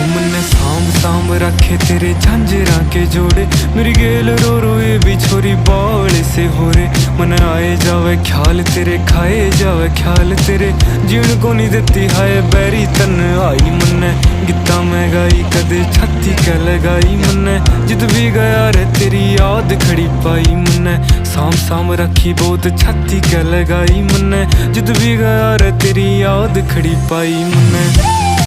मन्ने सांभ सांभ रखे तेरे झांझरा के जोड़े, मेरी गेल रो रो ये भी छोरी बावले से हो रे। मन आए जावे ख्याल तेरे, खाए जावे ख्याल तेरे, जीण को नहीं देती हाय बैरी तन आई। मन्ने गित्ता मैं गाई कदे छाती क्या लगाई, मन्ने जित भी गया रे तेरी याद खड़ी पाई। मन्ने सांभ सांभ रखी बहुत छाती क्या लगाई, मन्ने जित भी गया रे तेरी याद खड़ी पाई। मन्ने